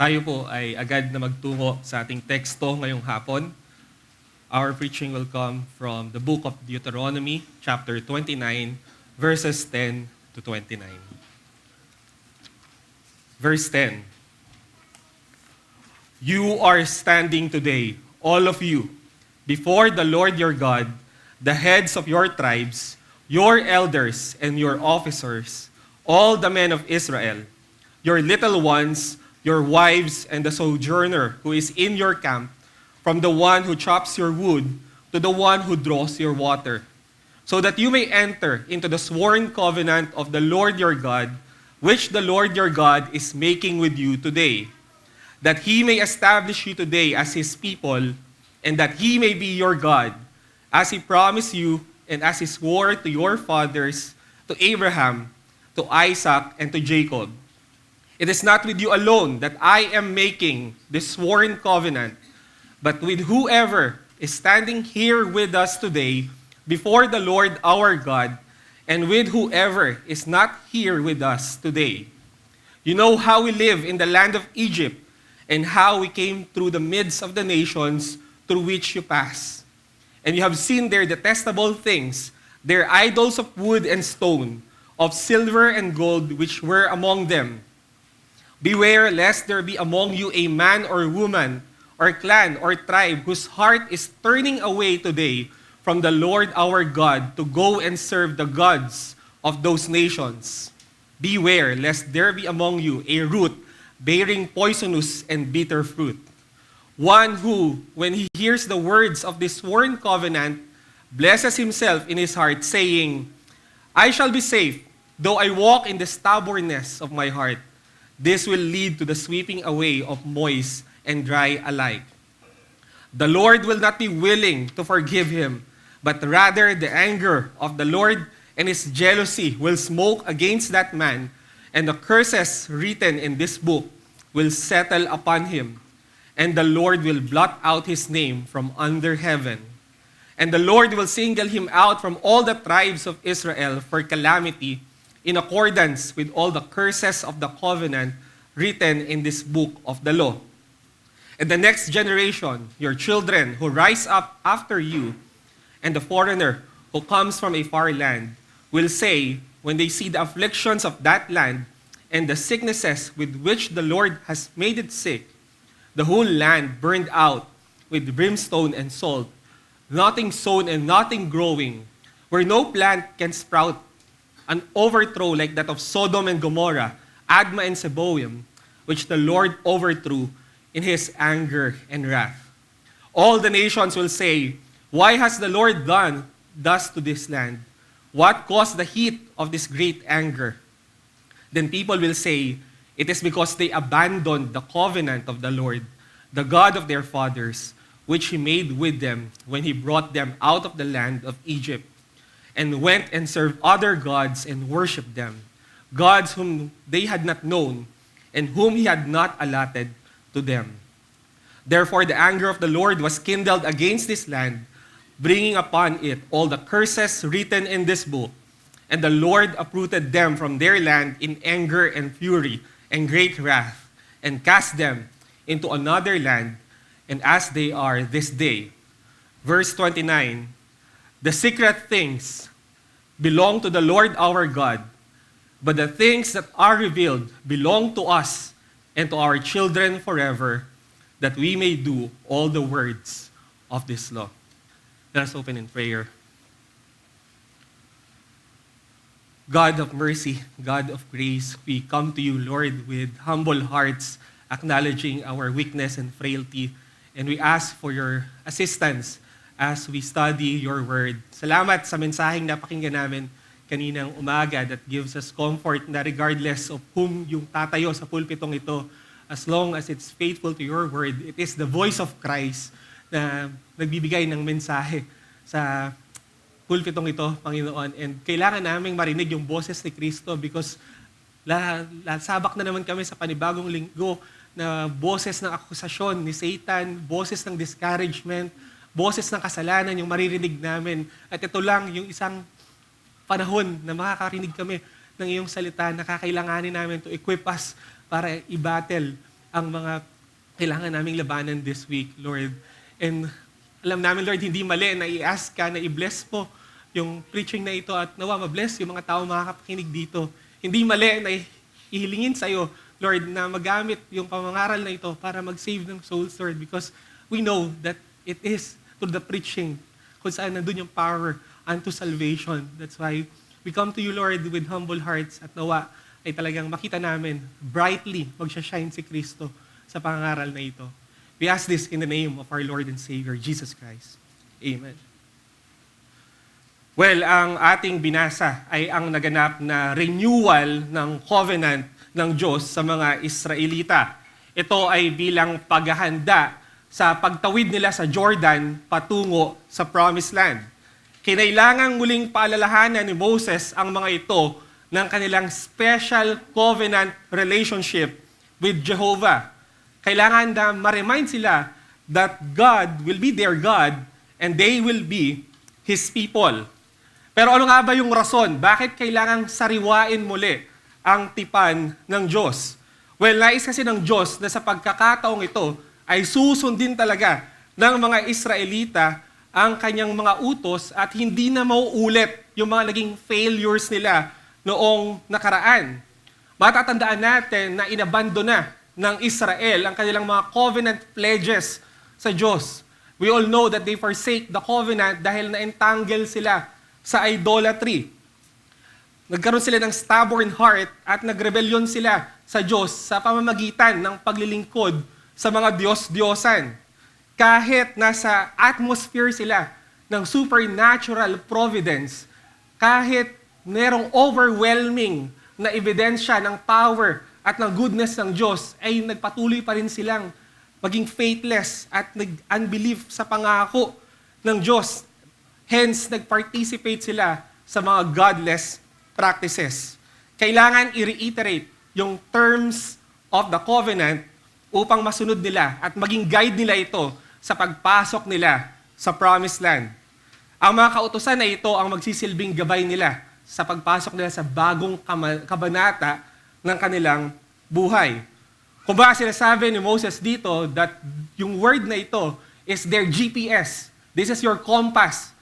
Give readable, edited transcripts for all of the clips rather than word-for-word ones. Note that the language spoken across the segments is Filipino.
Tayo po ay agad na magtungo sa ating teksto ngayong hapon. Our preaching will come from the book of Deuteronomy, chapter 29, verses 10 to 29. Verse 10. You are standing today, all of you, before the Lord your God, the heads of your tribes, your elders and your officers, all the men of Israel, your little ones, your wives, and the sojourner who is in your camp, from the one who chops your wood to the one who draws your water, so that you may enter into the sworn covenant of the Lord your God, which the Lord your God is making with you today, that he may establish you today as his people, and that he may be your God, as he promised you and as he swore to your fathers, to Abraham, to Isaac, and to Jacob. It is not with you alone that I am making this sworn covenant, but with whoever is standing here with us today before the Lord our God, and with whoever is not here with us today. You know how we live in the land of Egypt, and how we came through the midst of the nations through which you pass. And you have seen their detestable things, their idols of wood and stone, of silver and gold which were among them. Beware lest there be among you a man or woman, or clan or tribe whose heart is turning away today from the Lord our God to go and serve the gods of those nations. Beware lest there be among you a root bearing poisonous and bitter fruit. One who, when he hears the words of this sworn covenant, blesses himself in his heart, saying, I shall be safe, though I walk in the stubbornness of my heart. This will lead to the sweeping away of moist and dry alike. The Lord will not be willing to forgive him, but rather the anger of the Lord and his jealousy will smoke against that man, and the curses written in this book will settle upon him. And the Lord will blot out his name from under heaven. And the Lord will single him out from all the tribes of Israel for calamity, in accordance with all the curses of the covenant written in this book of the law. And the next generation, your children who rise up after you, and the foreigner who comes from a far land, will say, when they see the afflictions of that land, and the sicknesses with which the Lord has made it sick, the whole land burned out with brimstone and salt, nothing sown and nothing growing, where no plant can sprout, an overthrow like that of Sodom and Gomorrah, Admah and Zeboim, which the Lord overthrew in his anger and wrath. All the nations will say, why has the Lord done thus to this land? What caused the heat of this great anger? Then people will say, it is because they abandoned the covenant of the Lord, the God of their fathers, which he made with them when he brought them out of the land of Egypt, and went and served other gods and worshipped them, gods whom they had not known, and whom he had not allotted to them. Therefore the anger of the Lord was kindled against this land, bringing upon it all the curses written in this book. And the Lord uprooted them from their land in anger and fury and great wrath, and cast them into another land, and as they are this day. Verse 29, the secret things belong to the Lord our God, but the things that are revealed belong to us and to our children forever, that we may do all the words of this law. Let us open in prayer. God of mercy, God of grace, we come to you, Lord, with humble hearts, acknowledging our weakness and frailty, and we ask for your assistance as we study your word. Salamat sa mensaheng napakinggan namin kaninang umaga that gives us comfort na regardless of whom yung tatayo sa pulpitong ito, as long as it's faithful to your word, it is the voice of Christ na nagbibigay ng mensahe sa pulpitong ito, Panginoon. And kailangan naming marinig yung boses ni Kristo because sabak na naman kami sa panibagong linggo na boses ng akusasyon ni Satan, boses ng discouragement, boses ng kasalanan yung maririnig namin. At ito lang yung isang panahon na makakarinig kami ng iyong salita na kakailanganin namin to equip us para i-battle ang mga kailangan naming labanan this week, Lord. And alam namin, Lord, hindi mali na i-ask ka na i-bless po yung preaching na ito at nawa ma-bless yung mga tao makakapakinig dito. Hindi mali na ihilingin sa'yo, Lord, na magamit yung pamangaral na ito para mag-save ng souls, Lord, because we know that it is through the preaching kung saan nandun yung power unto salvation. That's why we come to you, Lord, with humble hearts at nawa ay talagang makita namin brightly magsha-shine si Kristo sa pangangaral na ito. We ask this in the name of our Lord and Savior, Jesus Christ. Amen. Well, ang ating binasa ay ang naganap na renewal ng covenant ng Diyos sa mga Israelita. Ito ay bilang paghahanda sa pagtawid nila sa Jordan patungo sa Promised Land. Kinailangang muling paalalahanan ni Moses ang mga ito ng kanilang special covenant relationship with Jehovah. Kailangan na ma-remind sila that God will be their God and they will be His people. Pero ano nga ba yung rason? Bakit kailangang sariwain muli ang tipan ng Diyos? Well, nais kasi ng Diyos na sa pagkakataong ito ay susundin talaga ng mga Israelita ang kanyang mga utos at hindi na mauulit yung mga naging failures nila noong nakaraan. Matatandaan natin na inabandona ng Israel ang kanilang mga covenant pledges sa Diyos. We all know that they forsake the covenant dahil na-entangle sila sa idolatry. Nagkaroon sila ng stubborn heart at nagrebelyon sila sa Diyos sa pamamagitan ng paglilingkod sa mga Diyos-Diyosan. Kahit nasa atmosphere sila ng supernatural providence, kahit merong overwhelming na ebidensya ng power at ng goodness ng Diyos, ay nagpatuloy pa rin silang maging faithless at nag-unbelief sa pangako ng Diyos. Hence, nag-participate sila sa mga godless practices. Kailangan i-reiterate yung terms of the covenant upang masunod nila at maging guide nila ito sa pagpasok nila sa Promised Land. Ang mga kautusan na ito ang magsisilbing gabay nila sa pagpasok nila sa bagong kabanata ng kanilang buhay. Kung ba sinasabi ni Moses dito that yung word na ito is their GPS. This is your compass.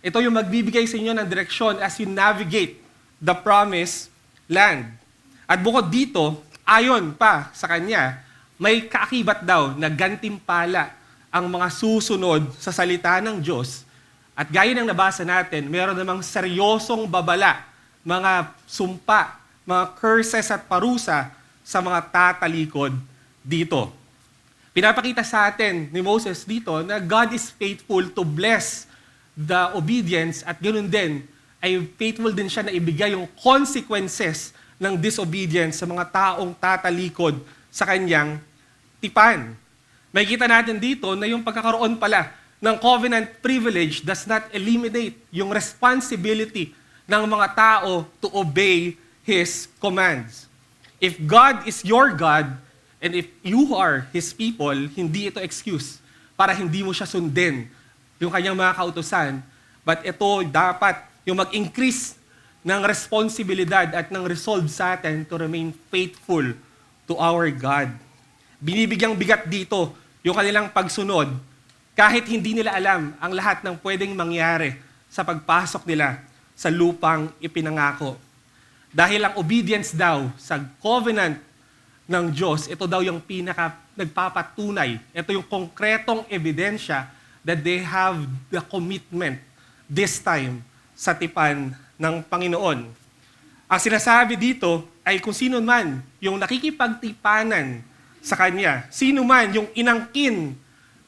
Ito yung magbibigay sa inyo ng direksyon as you navigate the Promised Land. At bukod dito, ayon pa sa kanya, may kaakibat daw na gantimpala ang mga susunod sa salita ng Diyos. At gaya ng nabasa natin, meron namang seryosong babala, mga sumpa, mga curses at parusa sa mga tatalikod dito. Pinapakita sa atin ni Moses dito na God is faithful to bless the obedience at ganoon din ay faithful din siya na ibigay yung consequences ng disobedience sa mga taong tatalikod sa kanyang tipan. Makikita natin dito na yung pagkakaroon pala ng covenant privilege does not eliminate yung responsibility ng mga tao to obey His commands. If God is your God, and if you are His people, hindi ito excuse para hindi mo siya sundin yung kanyang mga kautusan. But ito dapat yung mag-increase ng responsibilidad at ng resolve sa atin to remain faithful to our God. Binibigyang bigat dito yung kanilang pagsunod kahit hindi nila alam ang lahat ng pwedeng mangyari sa pagpasok nila sa lupang ipinangako. Dahil ang obedience daw sa covenant ng Diyos, ito daw yung nagpapatunay. Ito yung konkretong ebidensya that they have the commitment this time sa tipan ng Panginoon. Ang sinasabi dito ay kung sino man yung nakikipagtipanan sa Kanya, sino man yung inangkin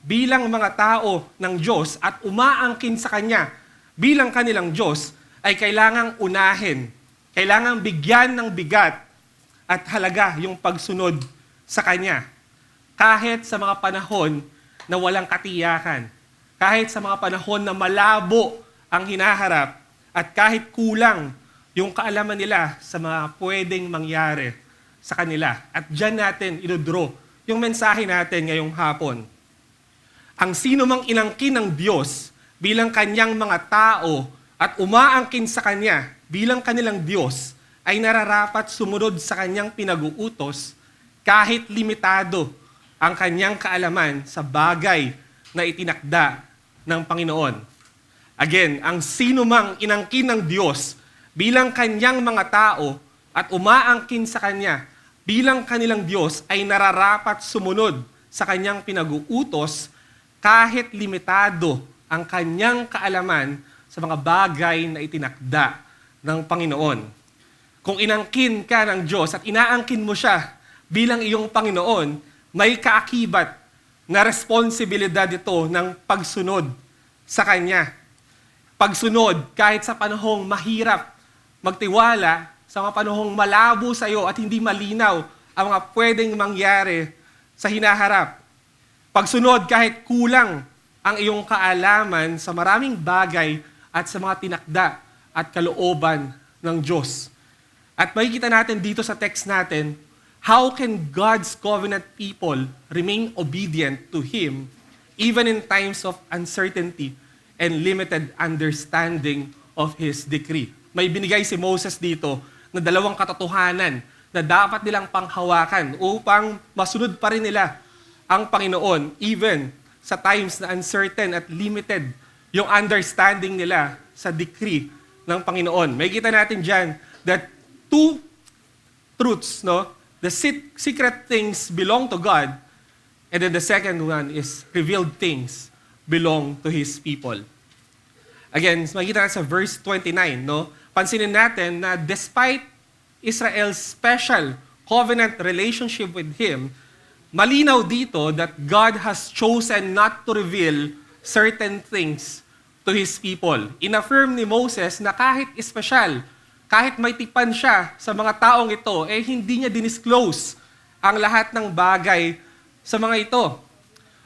bilang mga tao ng Diyos at umaangkin sa Kanya bilang kanilang Diyos, ay kailangang unahin, kailangang bigyan ng bigat at halaga yung pagsunod sa Kanya. Kahit sa mga panahon na walang katiyakan, kahit sa mga panahon na malabo ang hinaharap, at kahit kulang yung kaalaman nila sa mga pwedeng mangyari sa kanila. At dyan natin idodraw yung mensahe natin ngayong hapon. Ang sino mang inangkin ng Diyos bilang kanyang mga tao at umaangkin sa Kanya bilang kanilang Diyos ay nararapat sumunod sa Kanyang pinag-uutos kahit limitado ang kanyang kaalaman sa bagay na itinakda ng Panginoon. Again, ang sino mang inangkin ng Diyos bilang kanyang mga tao at umaangkin sa Kanya bilang kanilang Diyos ay nararapat sumunod sa Kanyang pinag-uutos kahit limitado ang kanyang kaalaman sa mga bagay na itinakda ng Panginoon. Kung inangkin ka ng Diyos at inaangkin mo siya bilang iyong Panginoon, may kaakibat na responsibilidad ito ng pagsunod sa Kanya. Pagsunod kahit sa panahong mahirap, magtiwala sa mga panahong malabo sa iyo at hindi malinaw ang mga pwedeng mangyari sa hinaharap. Pagsunod kahit kulang ang iyong kaalaman sa maraming bagay at sa mga tinakda at kalooban ng Diyos. At makikita natin dito sa text natin, how can God's covenant people remain obedient to Him even in times of uncertainty and limited understanding of His decree? May binigay si Moses dito na dalawang katotohanan na dapat nilang panghawakan upang masunod pa rin nila ang Panginoon even sa times na uncertain at limited yung understanding nila sa decree ng Panginoon. May kita natin dyan that two truths, no? The secret things belong to God, and then the second one is revealed things belong to His people. Again, makikita natin sa verse 29, no? Pansinin natin na despite Israel's special covenant relationship with Him, malinaw dito that God has chosen not to reveal certain things to His people. Inaffirm ni Moses na kahit espesyal, kahit may tipan siya sa mga taong ito, hindi niya dinisclose ang lahat ng bagay sa mga ito.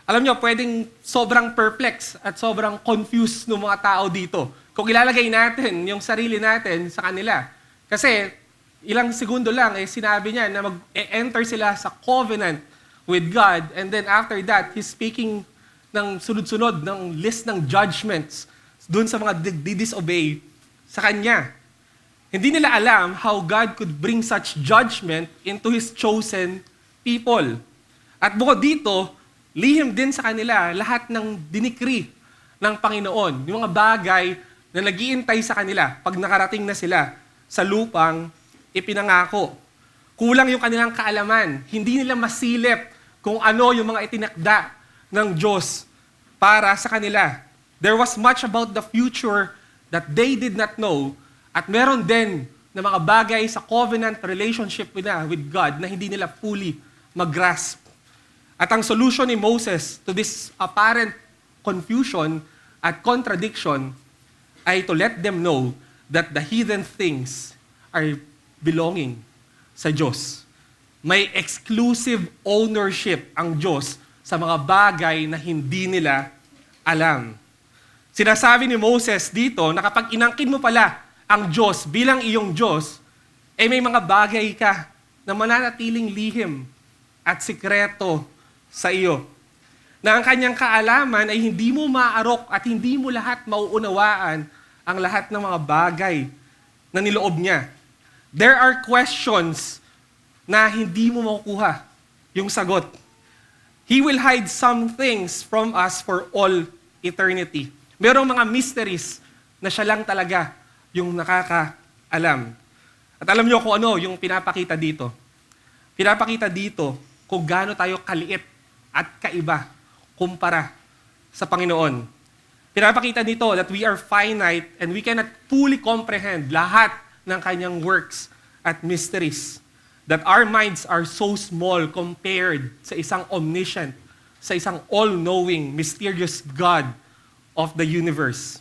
Alam niyo, pwedeng sobrang perplex at sobrang confused ng mga tao dito kung ilalagay natin yung sarili natin sa kanila. Kasi ilang segundo lang, sinabi niya na mag-enter sila sa covenant with God, and then after that, He's speaking ng sunod-sunod ng list ng judgments dun sa mga disobey sa Kanya. Hindi nila alam how God could bring such judgment into His chosen people. At bukod dito, lihim din sa kanila lahat ng dinikri ng Panginoon, yung mga bagay na nag-iintay sa kanila pag nakarating na sila sa lupang ipinangako. Kulang yung kanilang kaalaman. Hindi nila masilip kung ano yung mga itinakda ng Diyos para sa kanila. There was much about the future that they did not know, at meron din na mga bagay sa covenant relationship with God na hindi nila fully mag-grasp. At ang solution ni Moses to this apparent confusion at contradiction ay to let them know that the hidden things are belonging sa Diyos. May exclusive ownership ang Diyos sa mga bagay na hindi nila alam. Sinasabi ni Moses dito na kapag inangkin mo pala ang Diyos bilang iyong Diyos, may mga bagay ka na mananatiling lihim at sikreto sa iyo. Na ang kanyang kaalaman ay hindi mo maarok at hindi mo lahat mauunawaan ang lahat ng mga bagay na niloob niya. There are questions na hindi mo makukuha yung sagot. He will hide some things from us for all eternity. Merong mga mysteries na siya lang talaga yung nakakaalam. At alam niyo kung ano yung pinapakita dito. Pinapakita dito kung gaano tayo kaliit at kaiba kumpara sa Panginoon. Pinapakita dito that we are finite and we cannot fully comprehend lahat ng kanyang works at mysteries. That our minds are so small compared sa isang omniscient, sa isang all-knowing, mysterious God of the universe.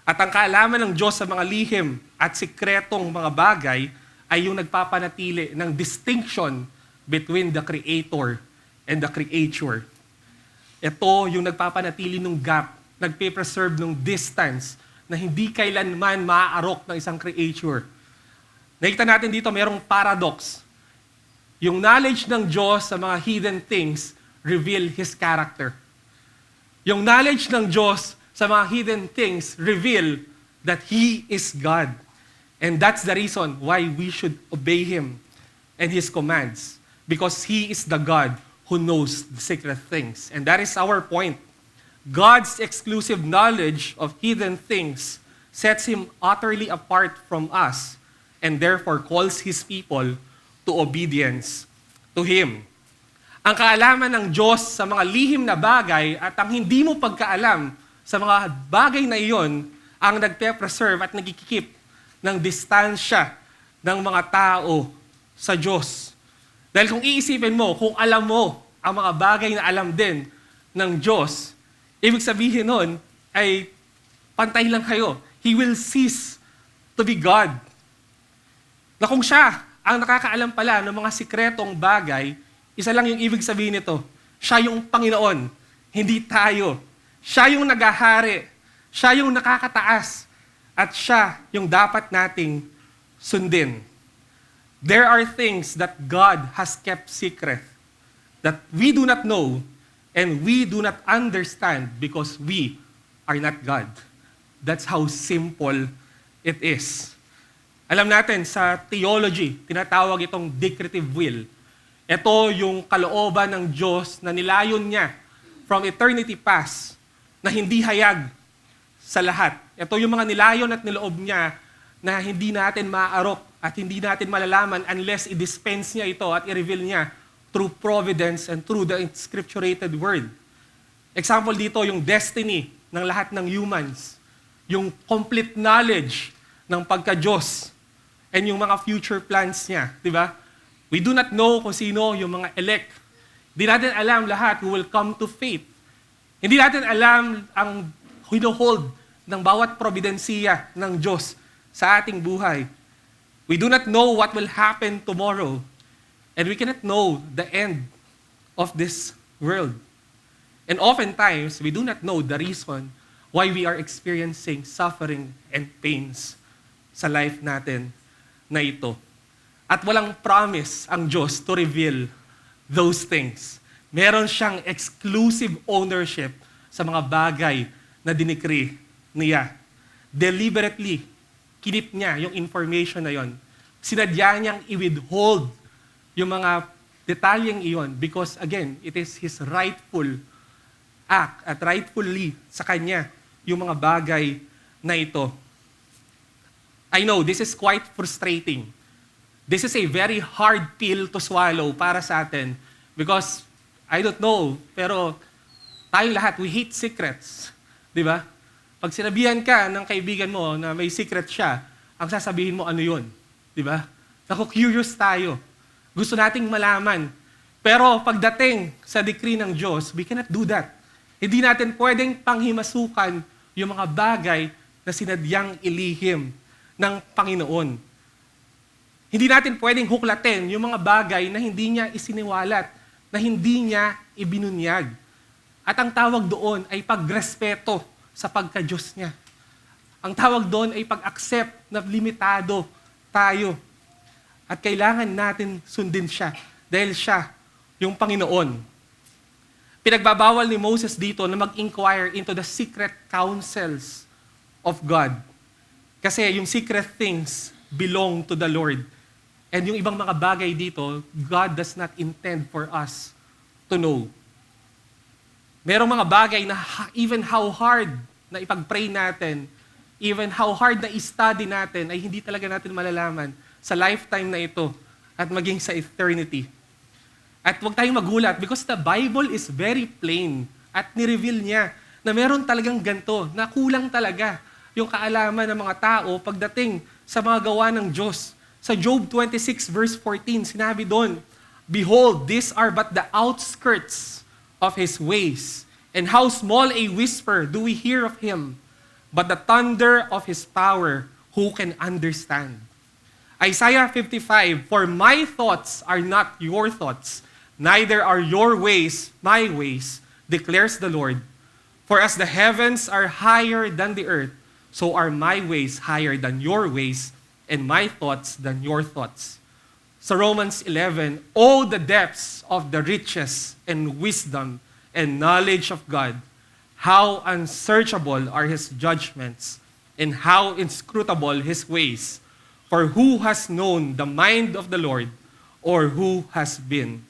At ang kaalaman ng Diyos sa mga lihim at sikretong mga bagay ay yung nagpapanatili ng distinction between the Creator and the creature. Ito yung nagpapanatili ng gap, nagpe-preserve ng distance na hindi kailanman maaarok ng isang creature. Nakita natin dito, mayroong paradox. Yung knowledge ng Diyos sa mga hidden things reveal His character. Yung knowledge ng Diyos sa mga hidden things reveal that He is God. And that's the reason why we should obey Him and His commands. because He is the God who knows the secret things. And that is our point. God's exclusive knowledge of hidden things sets Him utterly apart from us and therefore calls His people to obedience to Him. Ang kaalaman ng Diyos sa mga lihim na bagay at ang hindi mo pagkaalam sa mga bagay na iyon ang nagpe-preserve at nagkikip ng distansya ng mga tao sa Diyos. Dahil kung iisipin mo, kung alam mo ang mga bagay na alam din ng Diyos, ibig sabihin nun ay pantay lang kayo. He will cease to be God. Na kung siya ang nakakaalam pala ng mga sikretong bagay, isa lang yung ibig sabihin nito. Siya yung Panginoon, hindi tayo. Siya yung naghahari. Siya yung nakakataas. At siya yung dapat nating sundin. There are things that God has kept secret that we do not know and we do not understand because we are not God. That's how simple it is. Alam natin, sa theology, tinatawag itong decretive will. Ito yung kalooban ng Diyos na nilayon niya from eternity past na hindi hayag sa lahat. Ito yung mga nilayon at niloob niya na hindi natin maaarok at hindi natin malalaman unless i-dispense niya ito at i-reveal niya through providence and through the scripturated word. Example dito, yung destiny ng lahat ng humans, yung complete knowledge ng pagka-Diyos, and yung mga future plans niya, di ba? We do not know kung sino yung mga elect. Hindi natin alam lahat who will come to faith. Hindi natin alam ang hinuhold ng bawat providensiya ng Diyos sa ating buhay. We do not know what will happen tomorrow. And we cannot know the end of this world. And oftentimes, we do not know the reason why we are experiencing suffering and pains sa life natin na ito. At walang promise ang Diyos to reveal those things. Meron siyang exclusive ownership sa mga bagay na dinikri niya. Deliberately, kinip niya yung information na yon. Sinadya niyang i-withhold yung mga detalyeng iyon because again, it is His rightful act at rightfully sa Kanya yung mga bagay na ito. I know, this is quite frustrating. This is a very hard pill to swallow para sa atin because, I don't know, pero tayong lahat, we hate secrets. Di ba? Pag sinabihan ka ng kaibigan mo na may secret siya, ang sasabihin mo ano yun. Di ba? Naku-curious tayo. Gusto nating malaman. Pero pagdating sa decree ng Diyos, we cannot do that. Hindi natin pwedeng panghimasukan yung mga bagay na sinadyang ilihim ng Panginoon. Hindi natin pwedeng huklatin yung mga bagay na hindi niya isiniwalat, na hindi niya ibinunyag. At ang tawag doon ay pagrespeto sa pagka-Diyos niya. Ang tawag doon ay pag-accept na limitado tayo. At kailangan natin sundin siya dahil siya yung Panginoon. Pinagbabawal ni Moses dito na mag-inquire into the secret counsels of God. Kasi yung secret things belong to the Lord. And yung ibang mga bagay dito, God does not intend for us to know. Merong mga bagay na even how hard na ipag-pray natin, even how hard na i-study natin, ay hindi talaga natin malalaman sa lifetime na ito at maging sa eternity. At huwag tayong magulat because the Bible is very plain at nireveal niya na meron talagang ganito, na kulang talaga yung kaalaman ng mga tao pagdating sa mga gawa ng Diyos. Sa Job 26 verse 14, sinabi doon, "Behold, these are but the outskirts of His ways, and how small a whisper do we hear of Him, but the thunder of His power, who can understand?" Isaiah 55, "For my thoughts are not your thoughts, neither are your ways my ways, declares the Lord. For as the heavens are higher than the earth, so are my ways higher than your ways, and my thoughts than your thoughts." Sa Romans 11, "Oh, the depths of the riches and wisdom and knowledge of God, how unsearchable are His judgments, and how inscrutable His ways. For who has known the mind of the Lord, or who has been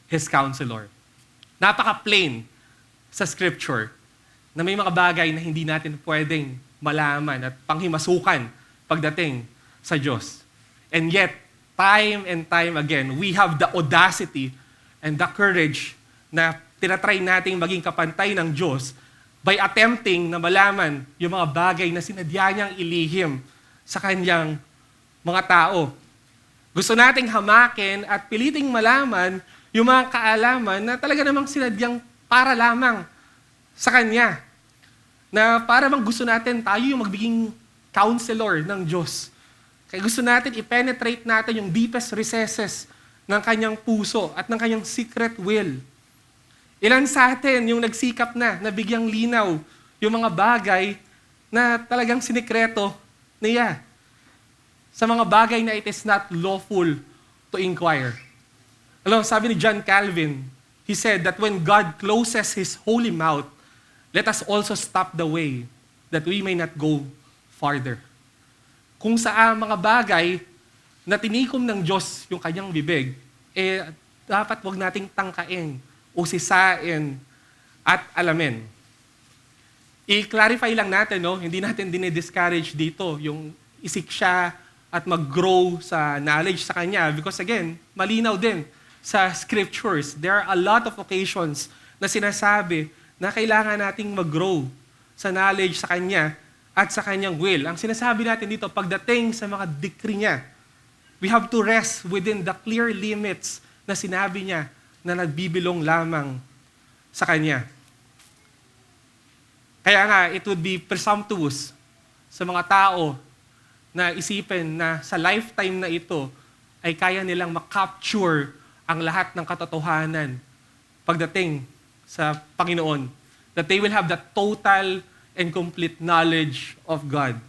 his counselor. Napaka-plain sa scripture na may mga bagay na hindi natin pwedeng malaman at panghimasukan pagdating sa Diyos. And yet, time and time again, we have the audacity and the courage na tinatry nating maging kapantay ng Diyos by attempting na malaman yung mga bagay na sinadya niyang ilihim sa kanyang mga tao. Gusto nating hamakin at piliting malaman yung mga kaalaman na talaga namang sinadyang para lamang sa Kanya. Na para bang gusto natin tayo yung magbiging counselor ng Diyos. Kaya gusto natin i-penetrate natin yung deepest recesses ng Kanyang puso at ng Kanyang secret will. Ilan sa atin yung nagsikap na bigyang linaw yung mga bagay na talagang sinikreto niya. Sa mga bagay na it is not lawful to inquire. Alam, sabi ni John Calvin, he said that when God closes His holy mouth, let us also stop the way that we may not go farther. Kung sa mga bagay na tinikom ng Diyos yung kanyang bibig, dapat wag nating tangkain, usisain, at alamin. I-clarify lang natin, no? Hindi natin dinidiscourage dito yung isik siya at mag-grow sa knowledge sa Kanya. Because again, malinaw din sa scriptures. There are a lot of occasions na sinasabi na kailangan nating mag-grow sa knowledge sa Kanya at sa Kanyang will. Ang sinasabi natin dito, pagdating sa mga decree niya, we have to rest within the clear limits na sinabi niya na nagbibilong lamang sa Kanya. Kaya nga, it would be presumptuous sa mga tao na isipin na sa lifetime na ito ay kaya nilang makapture ang lahat ng katotohanan pagdating sa Panginoon. That they will have the total and complete knowledge of God.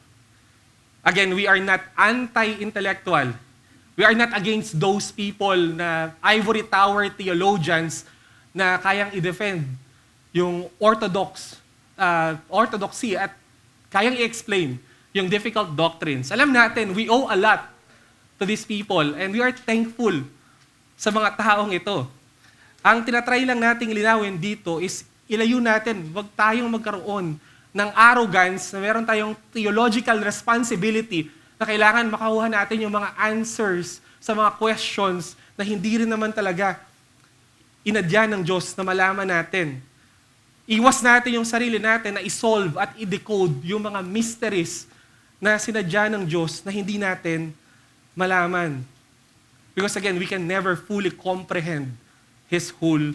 Again, we are not anti-intellectual. We are not against those people na ivory tower theologians na kayang i-defend yung orthodoxy at kayang i-explain yung difficult doctrines. Alam natin, we owe a lot to these people and we are thankful sa mga taong ito. Ang tinatry lang nating linawin dito is ilayo natin, wag tayong magkaroon ng arrogance na meron tayong theological responsibility na kailangan makakuha natin yung mga answers sa mga questions na hindi rin naman talaga inadya ng Diyos na malaman natin. Iwas natin yung sarili natin na isolve at i-decode yung mga mysteries na sinadya ng Diyos na hindi natin malaman. Because again, we can never fully comprehend His whole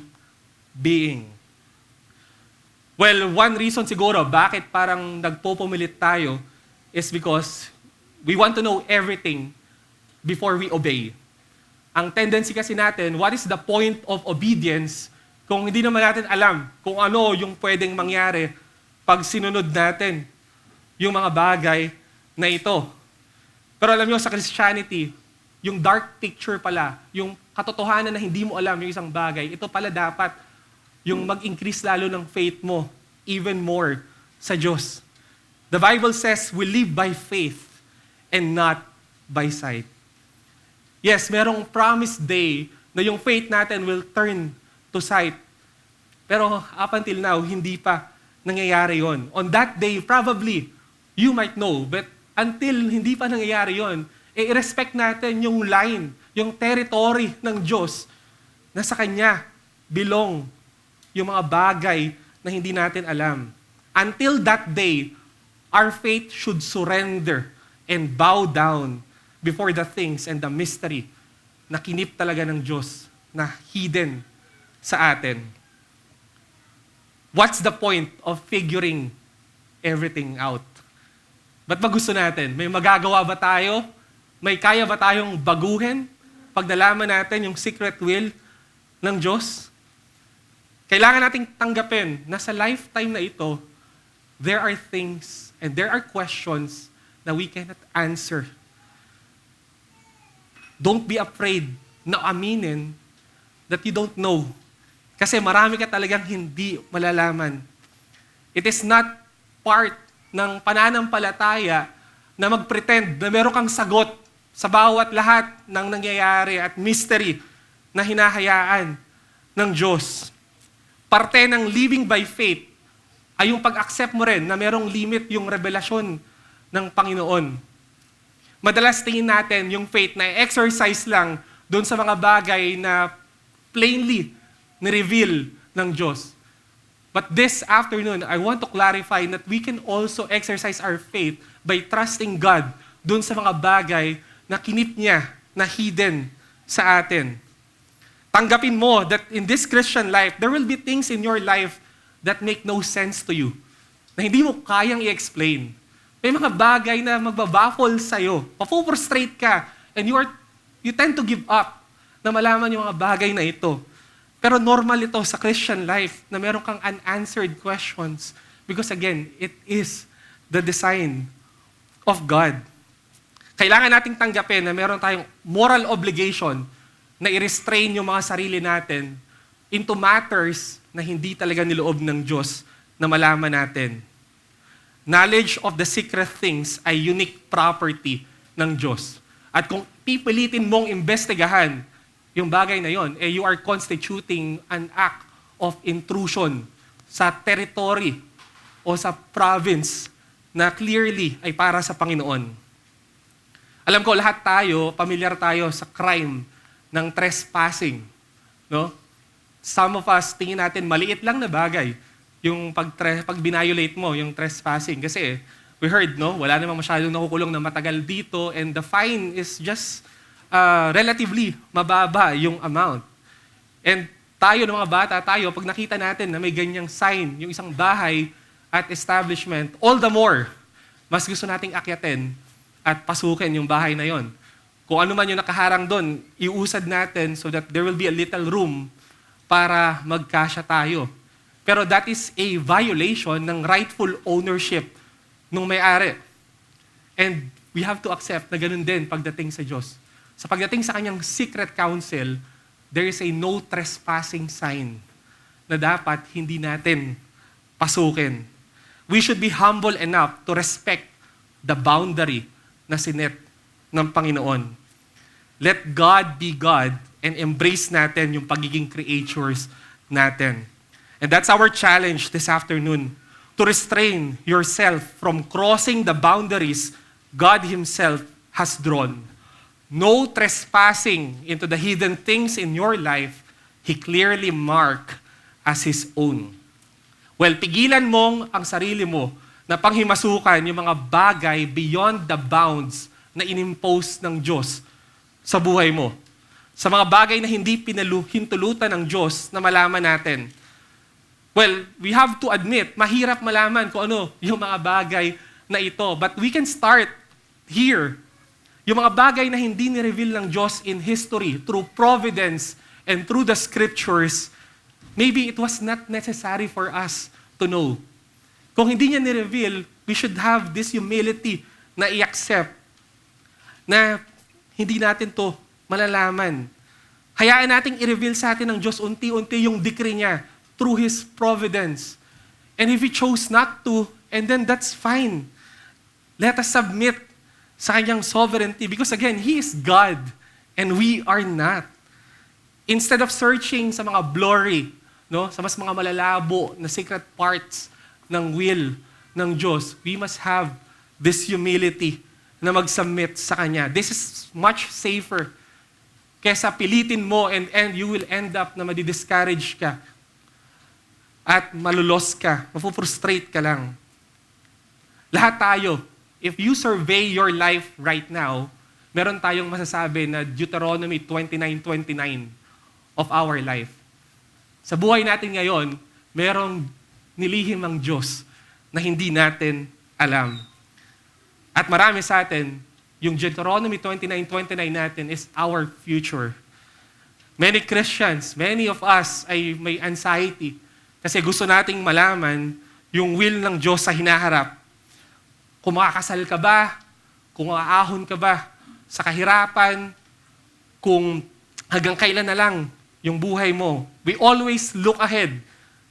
being. Well, one reason siguro bakit parang nagpopumilit tayo is because we want to know everything before we obey. Ang tendency kasi natin, what is the point of obedience kung hindi naman natin alam kung ano yung pwedeng mangyari pag sinunod natin yung mga bagay na ito. Pero alam nyo, sa Christianity, yung dark picture pala, yung katotohanan na hindi mo alam yung isang bagay, ito pala dapat yung mag-increase lalo ng faith mo even more sa Diyos. The Bible says we live by faith and not by sight. Yes, merong promised day na yung faith natin will turn to sight. Pero up until now, hindi pa nangyayari yon. On that day, probably, you might know, but until hindi pa nangyayari yon, i-respect natin yung line, yung territory ng Diyos na sa Kanya belong yung mga bagay na hindi natin alam. Until that day, our faith should surrender and bow down before the things and the mystery na kinip talaga ng Diyos na hidden sa atin. What's the point of figuring everything out? Ba't ba gusto natin? May magagawa ba tayo? May kaya ba tayong baguhin pag nalaman natin yung secret will ng Diyos? Kailangan nating tanggapin na sa lifetime na ito, there are things and there are questions na we cannot answer. Don't be afraid na aminin that you don't know. Kasi marami ka talagang hindi malalaman. It is not part ng pananampalataya na mag-pretend na meron kang sagot sa bawat lahat ng nangyayari at mystery na hinahayaan ng Diyos. Parte ng living by faith ay yung pag-accept mo rin na merong limit yung revelasyon ng Panginoon. Madalas tingin natin yung faith na exercise lang doon sa mga bagay na plainly ni-reveal ng Diyos. But this afternoon, I want to clarify that we can also exercise our faith by trusting God doon sa mga bagay na kinip niya, na hidden sa atin. Tanggapin mo that in this Christian life, there will be things in your life that make no sense to you, na hindi mo kayang i-explain. May mga bagay na magbabaffle sa'yo, mapuprostrate ka, and you tend to give up na malaman yung mga bagay na ito. Pero normal ito sa Christian life na meron kang unanswered questions because again, it is the design of God. Kailangan nating tanggapin na meron tayong moral obligation na i-restrain yung mga sarili natin into matters na hindi talaga niloob ng Diyos na malaman natin. Knowledge of the secret things ay unique property ng Diyos. At kung pipilitin mong investigahan yung bagay na yon, you are constituting an act of intrusion sa territory o sa province na clearly ay para sa Panginoon. Alam ko, lahat tayo, pamilyar tayo sa crime ng trespassing. No? Some of us, tingin natin, maliit lang na bagay yung pag binayolate mo, yung trespassing. Kasi we heard, no, wala namang masyadong nakukulong na matagal dito and the fine is just relatively mababa yung amount. And tayo, ng mga bata, pag nakita natin na may ganyang sign, yung isang bahay at establishment, all the more, mas gusto nating akyatin at pasukin yung bahay na yon. Kung ano man yung nakaharang doon, iusad natin so that there will be a little room para magkasya tayo. Pero that is a violation ng rightful ownership nung may-ari. And we have to accept na ganun din pagdating sa Diyos. Sa pagdating sa kanyang secret counsel, there is a no trespassing sign na dapat hindi natin pasukin. We should be humble enough to respect the boundary na sinet ng Panginoon. Let God be God and embrace natin yung pagiging creatures natin. And that's our challenge this afternoon, to restrain yourself from crossing the boundaries God Himself has drawn. No trespassing into the hidden things in your life, He clearly marked as His own. Well, pigilan mong ang sarili mo na panghimasukan yung mga bagay beyond the bounds na inimpose ng Diyos sa buhay mo. Sa mga bagay na hindi hintulutan ng Diyos na malaman natin. Well, we have to admit, mahirap malaman kung ano yung mga bagay na ito. But we can start here. Yung mga bagay na hindi ni-reveal ng Diyos in history, through providence and through the scriptures, maybe it was not necessary for us to know. Kung hindi niya ni-reveal, we should have this humility na i-accept na hindi natin to malalaman. Hayaan nating i-reveal sa atin ng Diyos unti-unti yung decree niya through His providence. And if He chose not to, and then that's fine. Let us submit sa kanyang sovereignty because again, He is God and we are not. Instead of searching sa mga blurry, no, sa mas mga malalabo na secret parts ng will ng Diyos, we must have this humility na mag-submit sa Kanya. This is much safer kesa pilitin mo and you will end up na madi-discourage ka at malulos ka, mapufrustrate ka lang. Lahat tayo, if you survey your life right now, meron tayong masasabi na Deuteronomy 29:29 of our life. Sa buhay natin ngayon, merong nilihim ang Diyos na hindi natin alam. At marami sa atin, yung Deuteronomy 29:29 natin is our future. Many Christians, many of us ay may anxiety kasi gusto nating malaman yung will ng Diyos sa hinaharap. Kung makakasal ka ba? Kung aahon ka ba sa kahirapan? Kung hanggang kailan na lang yung buhay mo? We always look ahead.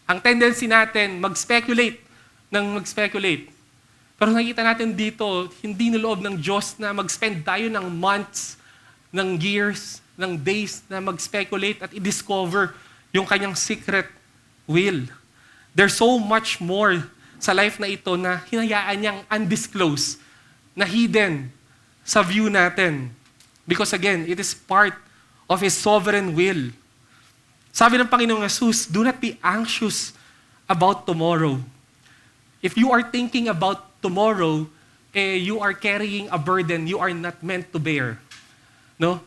Ang tendency natin, mag-speculate ng mag-speculate. Pero nakita natin dito, hindi niloob ng Diyos na mag-spend tayo ng months, ng years, ng days na mag-speculate at i-discover yung kanyang secret will. There's so much more sa life na ito na hinayaan niyang undisclosed, na hidden sa view natin. Because again, it is part of His sovereign will. Sabi ng Panginoong Jesus, do not be anxious about tomorrow. If you are thinking about tomorrow, you are carrying a burden you are not meant to bear. No?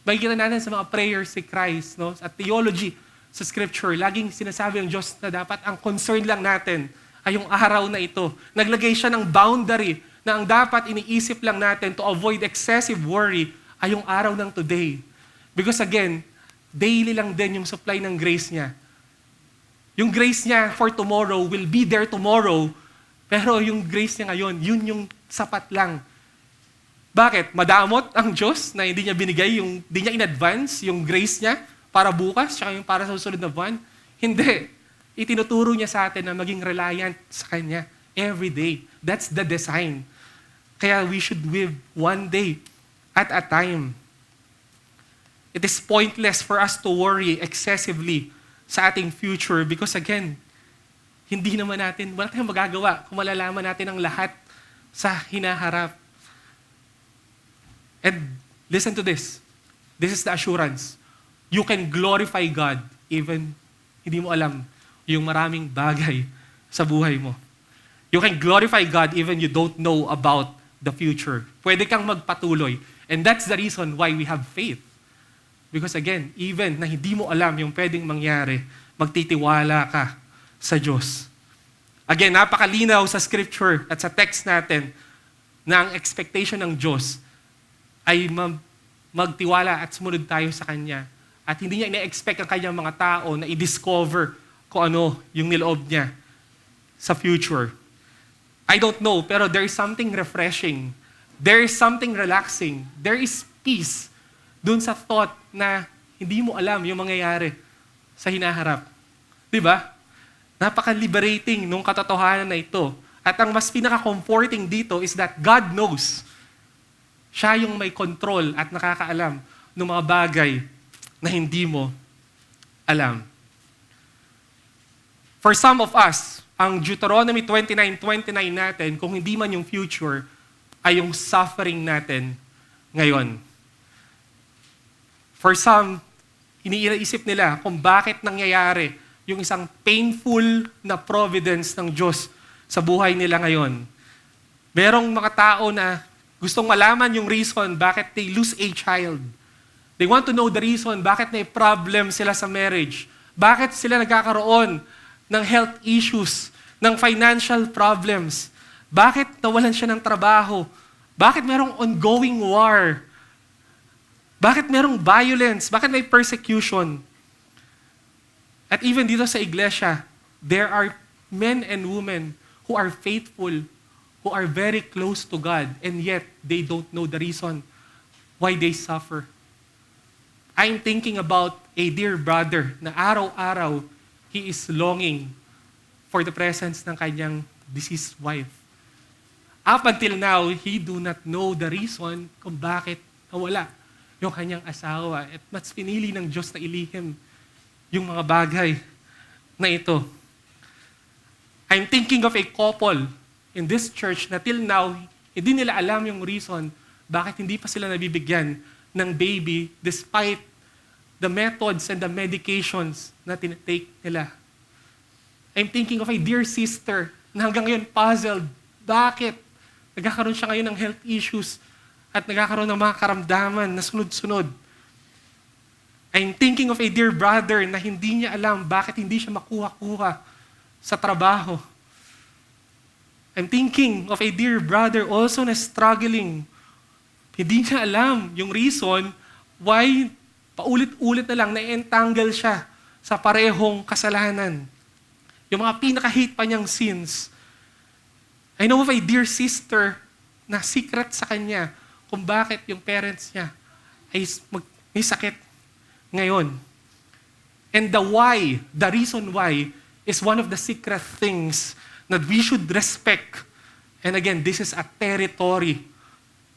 Makikita natin sa mga prayers si Christ, no? Sa theology, sa scripture, laging sinasabi ng Diyos na dapat ang concern lang natin ay yung araw na ito. Naglagay siya ng boundary na ang dapat iniisip lang natin to avoid excessive worry ay yung araw ng today. Because again, daily lang din yung supply ng grace niya. Yung grace niya for tomorrow will be there tomorrow, pero yung grace niya ngayon, yun yung sapat lang. Bakit? Madamot ang Diyos na hindi niya binigay, hindi niya in-advance yung grace niya para bukas, tsaka yung para sa susunod na buwan? Hindi. Itinuturo niya sa atin na maging reliant sa Kanya every day. That's the design. Kaya we should live one day at a time. It is pointless for us to worry excessively sa ating future because again, wala tayong magagawa kung malalaman natin ang lahat sa hinaharap. And listen to this. This is the assurance. You can glorify God even hindi mo alam yung maraming bagay sa buhay mo. You can glorify God even you don't know about the future. Pwede kang magpatuloy. And that's the reason why we have faith. Because again, even na hindi mo alam yung pwedeng mangyari, magtitiwala ka sa Diyos. Again, napakalinaw sa scripture at sa text natin na ang expectation ng Diyos ay magtiwala at sumunod tayo sa Kanya. At hindi niya ina-expect ang kanyang mga tao na i-discover kung ano yung niloob niya sa future. I don't know, pero there is something refreshing. There is something relaxing. There is peace dun sa thought na hindi mo alam yung mangyayari sa hinaharap. Diba? Napaka-liberating nung katotohanan na ito. At ang mas pinaka-comforting dito is that God knows. Siya yung may control at nakakaalam ng mga bagay na hindi mo alam. For some of us, ang Deuteronomy 29:29 natin, kung hindi man yung future, ay yung suffering natin ngayon. For some, iniisip nila kung bakit nangyayari yung isang painful na providence ng Diyos sa buhay nila ngayon. Merong mga tao na gustong malaman yung reason bakit they lose a child. They want to know the reason bakit may problem sila sa marriage. Bakit sila nagkakaroon ng health issues, ng financial problems. Bakit nawalan siya ng trabaho? Bakit merong ongoing war? Bakit merong violence? Bakit may persecution? At even dito sa iglesia, there are men and women who are faithful, who are very close to God, and yet they don't know the reason why they suffer. I'm thinking about a dear brother na araw-araw, he is longing for the presence ng kanyang deceased wife. Up until now, he do not know the reason kung bakit nawala yung kanyang asawa. At mas pinili ng Diyos na ilihim yung mga bagay na ito. I'm thinking of a couple in this church na till now, hindi nila alam yung reason bakit hindi pa sila nabibigyan ng baby despite the methods and the medications na tinitake nila. I'm thinking of a dear sister na hanggang ngayon puzzled. Bakit? Nagkakaroon siya ngayon ng health issues at nagkakaroon ng mga karamdaman na sunod-sunod. I'm thinking of a dear brother na hindi niya alam bakit hindi siya makuha-kuha sa trabaho. I'm thinking of a dear brother also na struggling. Hindi niya alam yung reason why paulit-ulit na lang na-entangle siya sa parehong kasalanan. Yung mga pinaka-hate pa niyang sins. I know of a dear sister na secret sa kanya kung bakit yung parents niya ay may sakit ngayon. And the reason why is one of the secret things that we should respect And again, this is a territory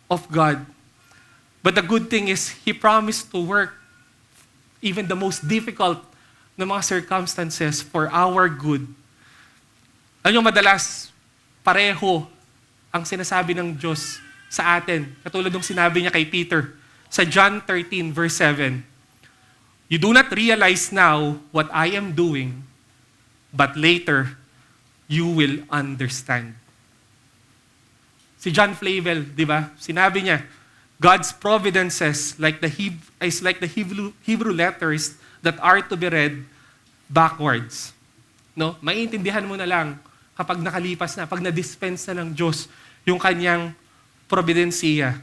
of God. But the good thing is, He promised to work even the most difficult na mga circumstances for our good. Alam nyo, madalas, pareho ang sinasabi ng Diyos sa atin. Katulad ng sinabi niya kay Peter sa John 13 verse 7. You do not realize now what I am doing, but later, you will understand. Si John Flavel, di ba? Sinabi niya, God's providences is like the Hebrew letters that are to be read backwards. No? Maiintindihan mo na lang kapag nakalipas na, pag na-dispense na ng Diyos yung kanyang providensiya.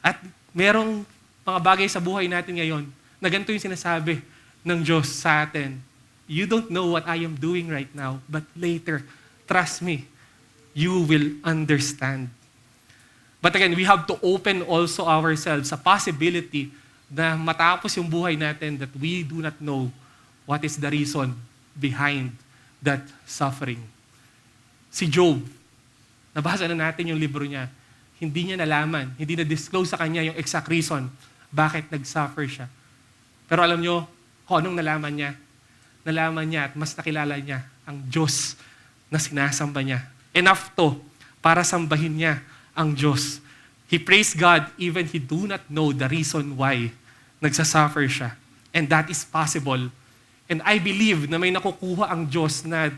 At merong mga bagay sa buhay natin ngayon na ganito yung sinasabi ng Diyos sa atin. You don't know what I am doing right now, but later, trust me, you will understand. But again, we have to open also ourselves sa possibility na matapos yung buhay natin that we do not know what is the reason behind that suffering. Si Job, nabasa na natin yung libro niya, hindi niya nalaman, hindi na-disclose sa kanya yung exact reason bakit nag-suffer siya. Pero alam niyo, kung anong nalaman niya? Nalaman niya at mas nakilala niya ang Diyos na sinasamba niya. Enough to para sambahin niya ang Diyos. He praised God even he do not know the reason why nagsasuffer siya. And that is possible. And I believe na may nakukuha ang Diyos na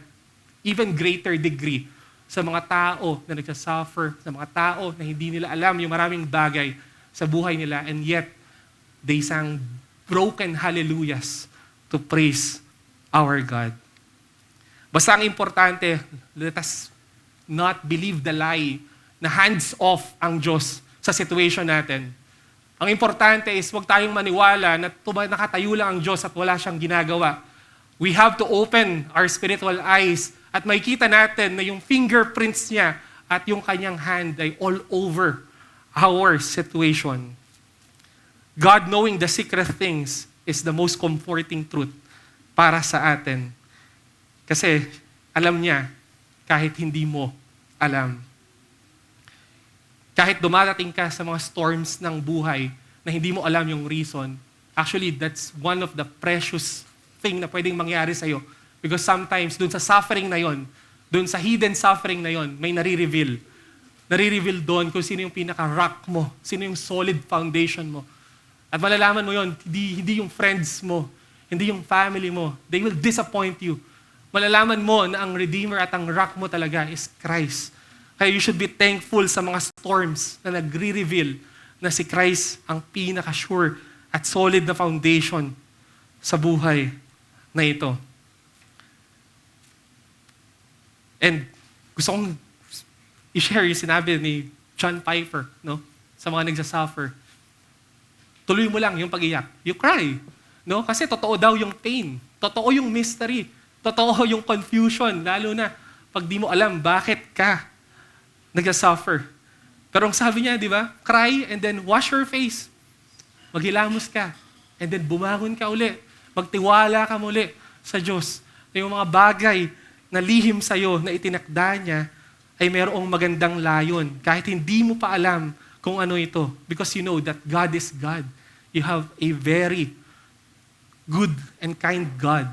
even greater degree sa mga tao na nagsasuffer, sa mga tao na hindi nila alam yung maraming bagay sa buhay nila, and yet they sang broken hallelujahs to praise our God. Basta ang importante, let us not believe the lie na hands off ang Diyos sa situation natin. Ang importante is huwag tayong maniwala na nakatayo lang ang Diyos at wala siyang ginagawa. We have to open our spiritual eyes at makikita natin na yung fingerprints niya at yung kanyang hand ay all over our situation. God knowing the secret things is the most comforting truth para sa atin. Kasi alam niya kahit hindi mo alam. Kahit dumadating ka sa mga storms ng buhay na hindi mo alam yung reason, actually that's one of the precious thing na pwedeng mangyari sa'yo. Because sometimes, dun sa suffering na yon, dun sa hidden suffering na yon, may nare-reveal. Nare-reveal doon kung sino yung pinaka-rock mo, sino yung solid foundation mo. At malalaman mo yon, hindi yung friends mo, hindi yung family mo. They will disappoint you. Malalaman mo na ang Redeemer at ang rock mo talaga is Christ. Kaya you should be thankful sa mga storms na nagre-reveal na si Christ ang pinaka-sure at solid na foundation sa buhay na ito. And gusto kong i-share yung sinabi ni John Piper, no? Sa mga nagsasuffer. Tuloy mo lang yung pag-iyak. You cry. No? Kasi totoo daw yung pain. Totoo yung mystery. Totoo yung confusion. Lalo na pag di mo alam bakit ka nagsasuffer. Pero ang sabi niya, di ba? Cry and then wash your face. Maghilamos ka. And then bumangon ka uli. Magtiwala ka muli sa Diyos. Na yung mga bagay na lihim sa'yo na itinakda niya ay mayroong magandang layon. Kahit hindi mo pa alam kung ano ito. Because you know that God is God. You have a very good and kind God.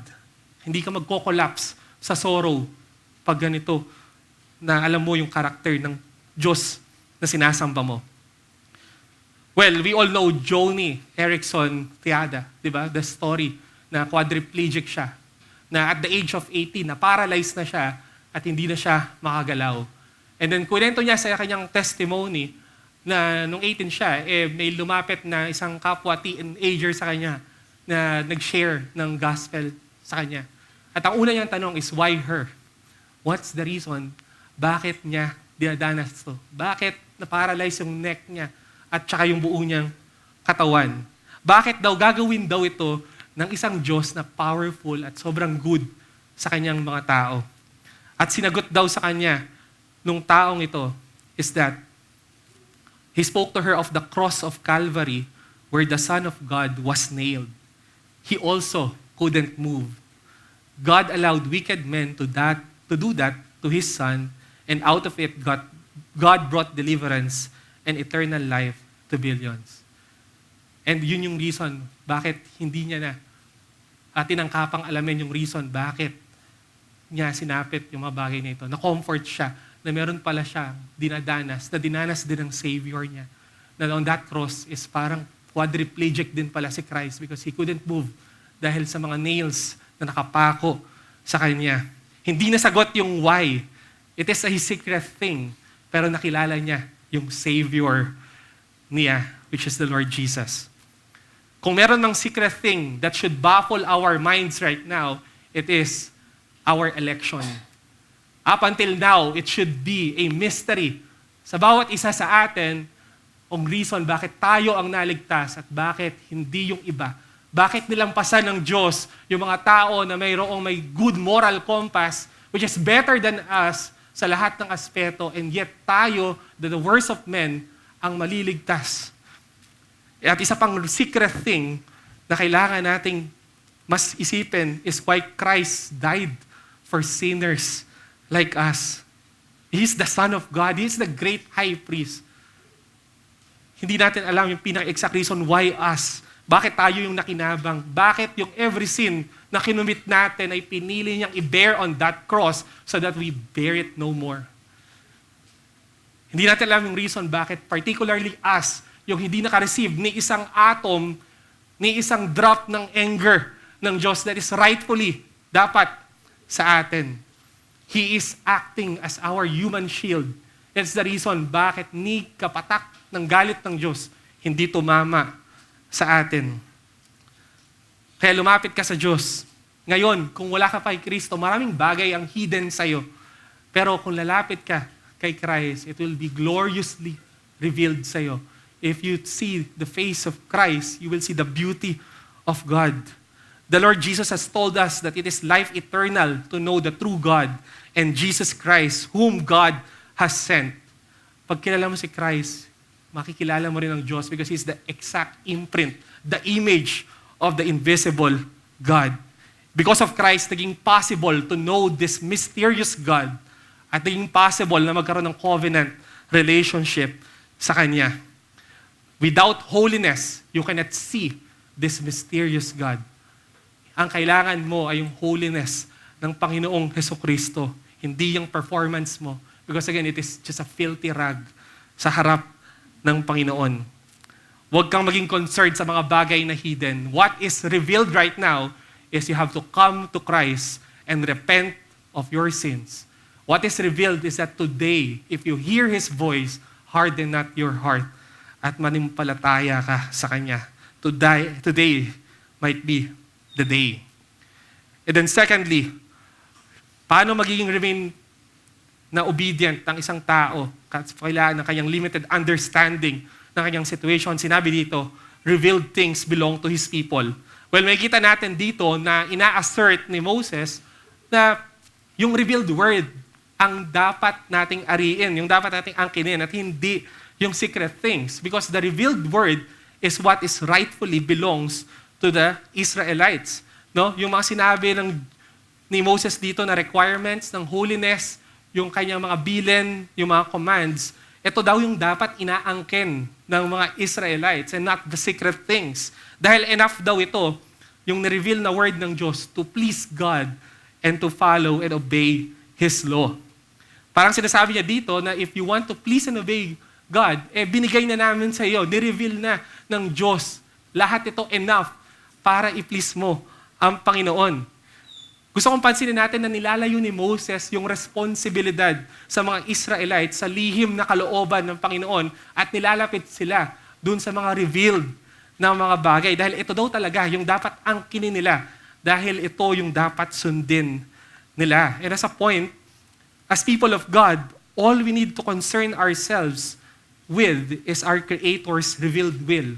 Hindi ka magko-collapse sa sorrow pag ganito na alam mo yung karakter ng Diyos na sinasamba mo. Well, we all know Joni Eareckson Tada, di ba? The story na quadriplegic siya. Na at the age of 18, na paralyzed na siya at hindi na siya makagalaw. And then, kwento niya sa kanyang testimony na nung 18 siya, may lumapit na isang kapwa teenager sa kanya na nag-share ng gospel sa kanya. At ang una niyang tanong is, why her? What's the reason? Bakit niya dinadanas to? Bakit na-paralyze yung neck niya at saka yung buo niyang katawan? Bakit daw gagawin daw ito ng isang Diyos na powerful at sobrang good sa kanyang mga tao? At sinagot daw sa kanya nung taong ito is that he spoke to her of the cross of Calvary where the Son of God was nailed. He also couldn't move. God allowed wicked men to do that to His Son, And out of it, God brought deliverance and eternal life to billions. And yun yung reason bakit hindi niya na tinangkapang alamin yung reason bakit niya sinapit yung mga bagay na ito. Na-comfort siya na meron pala siya dinadanas, na dinanas din ng Savior niya. Na on that cross is parang quadriplegic din pala si Christ because He couldn't move dahil sa mga nails na nakapako sa Kanya. Hindi nasagot yung why. It is a secret thing. Pero nakilala niya yung Savior niya, which is the Lord Jesus. Kung meron ng secret thing that should baffle our minds right now, it is our election. Up until now, it should be a mystery sa bawat isa sa atin ang reason bakit tayo ang naligtas at bakit hindi yung iba. Bakit nilampasan ng Diyos yung mga tao na mayroong may good moral compass which is better than us sa lahat ng aspeto, and yet tayo, the worst of men, ang maliligtas. At isa pang secret thing na kailangan nating mas isipin is why Christ died for sinners like us. He's the Son of God. He's the great high priest. Hindi natin alam yung pinaka-exact reason why us. Bakit tayo yung nakinabang? Bakit yung every sin na kinumit natin ay pinili niyang i-bear on that cross so that we bear it no more? Hindi natin alam yung reason bakit particularly us, yung hindi naka-receive ni isang atom, ni isang drop ng anger ng Diyos that is rightfully dapat sa atin. He is acting as our human shield. That's the reason bakit ni kapatak ng galit ng Diyos hindi tumama sa atin. Kaya lumapit ka sa Diyos. Ngayon, kung wala ka pa kay Kristo, maraming bagay ang hidden sa'yo. Pero kung lalapit ka kay Christ, it will be gloriously revealed sa'yo. If you see the face of Christ, you will see the beauty of God. The Lord Jesus has told us that it is life eternal to know the true God and Jesus Christ, whom God has sent. Pag kilala mo si Christ, makikilala mo rin ang Diyos because He's the exact imprint, the image of the invisible God. Because of Christ, naging possible to know this mysterious God at naging possible na magkaroon ng covenant relationship sa Kanya. Without holiness, you cannot see this mysterious God. Ang kailangan mo ay yung holiness ng Panginoong Hesukristo, hindi yung performance mo. Because again, it is just a filthy rag sa harap ng Panginoon. Huwag kang maging concerned sa mga bagay na hidden. What is revealed right now is you have to come to Christ and repent of your sins. What is revealed is that today, if you hear His voice, harden not your heart at manimpalataya ka sa Kanya. Today might be the day. And then secondly, paano magiging remain na obedient ng isang tao kailangan ng kanyang limited understanding ng kanyang situation? Sinabi dito, revealed things belong to His people. Well, makikita natin dito na ina-assert ni Moses na yung revealed word ang dapat nating ariin, yung dapat nating angkinin at hindi yung secret things. Because the revealed word is what is rightfully belongs to the Israelites. No? Yung mga sinabi ni Moses dito na requirements ng holiness, yung kanyang mga bilin, yung mga commands, ito daw yung dapat inaangkin ng mga Israelites and not the secret things. Dahil enough daw ito, yung nireveal na word ng Diyos to please God and to follow and obey His law. Parang sinasabi niya dito na if you want to please and obey God, binigay na namin sa iyo, nireveal na ng Diyos. Lahat ito enough para i-please mo ang Panginoon. Gusto kong pansinin natin na nilalayo ni Moses yung responsibilidad sa mga Israelites sa lihim na kalooban ng Panginoon at nilalapit sila dun sa mga revealed na mga bagay. Dahil ito daw talaga yung dapat angkinin nila. Dahil ito yung dapat sundin nila. And as a point, as people of God, all we need to concern ourselves with is our Creator's revealed will,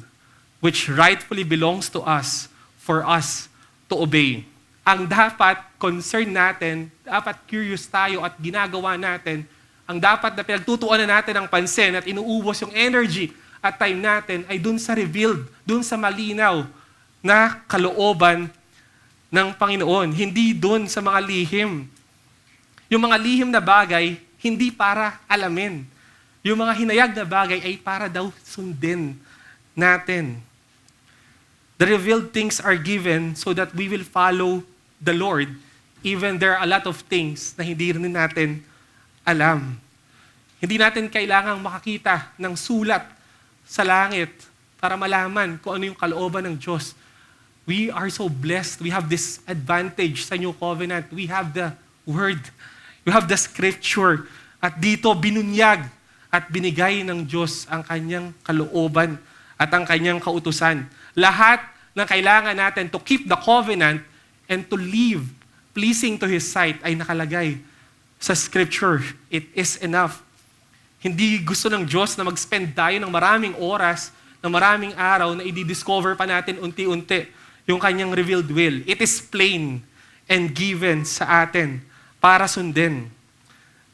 which rightfully belongs to us for us to obey. Ang dapat concern natin, dapat curious tayo at ginagawa natin, ang dapat na pinagtutuuan na natin ang pansin at inuubos yung energy at time natin ay dun sa revealed, dun sa malinaw na kalooban ng Panginoon. Hindi dun sa mga lihim. Yung mga lihim na bagay, hindi para alamin. Yung mga hinayag na bagay ay para daw sundin natin. The revealed things are given so that we will follow the Lord, even there are a lot of things na hindi rin natin alam. Hindi natin kailangang makakita ng sulat sa langit para malaman kung ano yung kalooban ng Diyos. We are so blessed. We have this advantage sa New Covenant. We have the Word. We have the Scripture. At dito, binunyag at binigay ng Diyos ang kanyang kalooban at ang kanyang kautusan. Lahat ng kailangan natin to keep the covenant and to live pleasing to His sight ay nakalagay sa Scripture. It is enough. Hindi gusto ng Diyos na mag-spend tayo ng maraming oras, ng maraming araw na i-discover pa natin unti-unti yung kanyang revealed will. It is plain and given sa atin para sundin.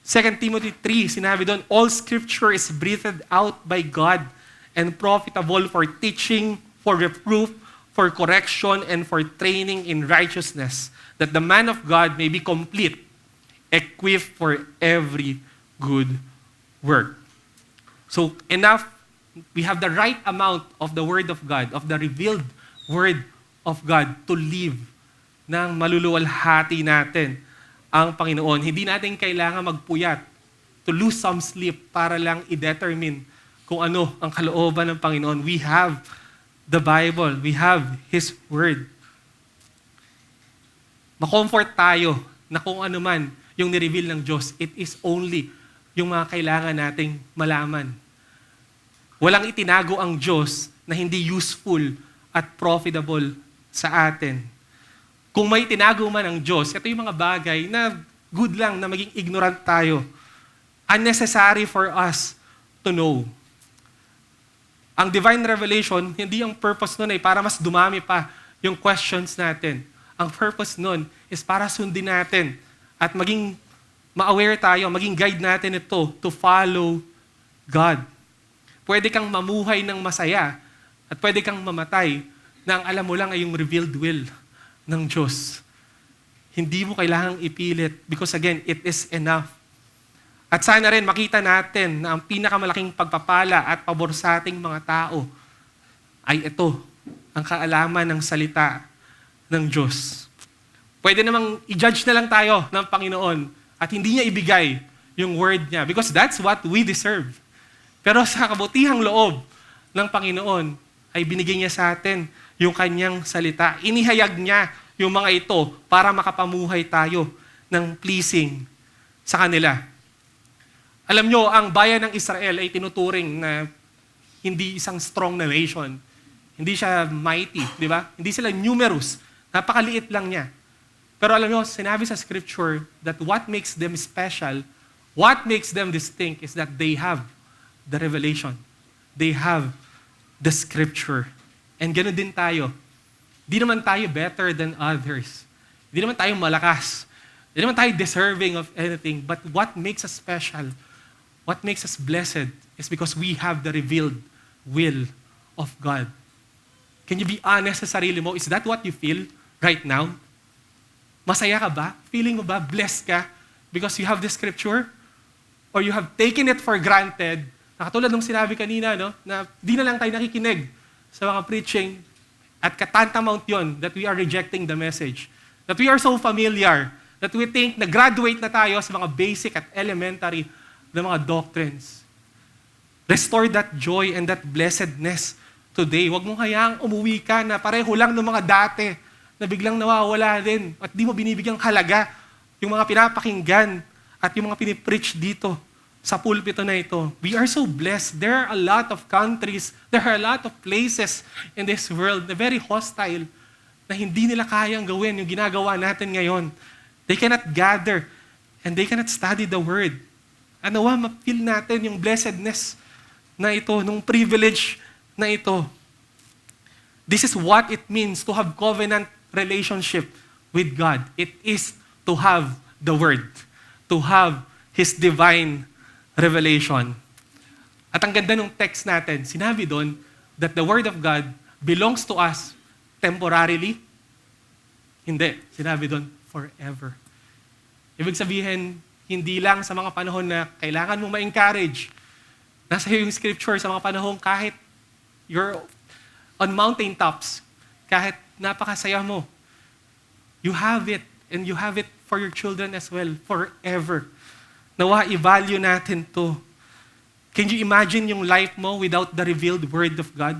2 Timothy 3, sinabi doon, all Scripture is breathed out by God and profitable for teaching, for reproof, for correction, and for training in righteousness, that the man of God may be complete, equipped for every good work. So enough, we have the right amount of the Word of God, of the revealed Word of God to live ng maluluwalhati natin ang Panginoon. Hindi natin kailangan magpuyat to lose some sleep para lang i-determine kung ano ang kalooban ng Panginoon. We have the Bible. We have His Word. Ma-comfort tayo na kung ano man yung nireveal ng Diyos, it is only yung mga kailangan nating malaman. Walang itinago ang Diyos na hindi useful at profitable sa atin. Kung may tinago man ang Diyos, ito yung mga bagay na good lang na maging ignorant tayo. Unnecessary for us to know. Ang divine revelation, hindi ang purpose nun ay para mas dumami pa yung questions natin. Ang purpose nun is para sundin natin at maging ma-aware tayo, maging guide natin ito to follow God. Pwede kang mamuhay ng masaya at pwede kang mamatay na ang alam mo lang ay yung revealed will ng Diyos. Hindi mo kailangang ipilit because again, it is enough. At sana rin makita natin na ang pinakamalaking pagpapala at pabor sa ating mga tao ay ito, ang kaalaman ng salita ng Diyos. Pwede namang i-judge na lang tayo ng Panginoon at hindi niya ibigay yung word niya because that's what we deserve. Pero sa kabutihang loob ng Panginoon ay binigay niya sa atin yung kanyang salita. Inihayag niya yung mga ito para makapamuhay tayo ng pleasing sa kanila. Alam nyo, ang bayan ng Israel ay tinuturing na hindi isang strong na nation. Hindi siya mighty, di ba? Hindi sila numerous. Napakaliit lang niya. Pero alam nyo, sinabi sa Scripture that what makes them special, what makes them distinct is that they have the revelation. They have the Scripture. And ganoon din tayo. Di naman tayo better than others. Di naman tayo malakas. Di naman tayo deserving of anything. But what makes us special, what makes us blessed is because we have the revealed will of God. Can you be honest sa sarili mo? Is that what you feel right now? Masaya ka ba? Feeling mo ba? Blessed ka? Because you have the Scripture? Or you have taken it for granted? Na katulad ng sinabi kanina, no? Na di na lang tayo nakikinig sa mga preaching at katantamount yon that we are rejecting the message. That we are so familiar that we think na graduate na tayo sa mga basic at elementary na mga doctrines. Restore that joy and that blessedness today. Huwag mong hayaang umuwi ka na pareho lang ng mga dati na biglang nawawala din at di mo binibigyang halaga yung mga pinapakinggan at yung mga pinipreach dito sa pulpito na ito. We are so blessed. There are a lot of countries, there are a lot of places in this world na very hostile na hindi nila kayang gawin yung ginagawa natin ngayon. They cannot gather and they cannot study the Word. Ano ma-feel natin yung blessedness na ito, nung privilege na ito. This is what it means to have covenant relationship with God. It is to have the Word, to have His divine revelation. At ang ganda ng text natin, sinabi doon that the Word of God belongs to us temporarily. Hindi. Sinabi doon, forever. Ibig sabihin, Hindi lang sa mga panahon na kailangan mo ma-encourage. Nasa iyo yung scripture sa mga panahon kahit you're on mountain tops, kahit napakasaya mo. You have it, and you have it for your children as well, forever. Nawa, i-value natin to. Can you imagine yung life mo without the revealed Word of God?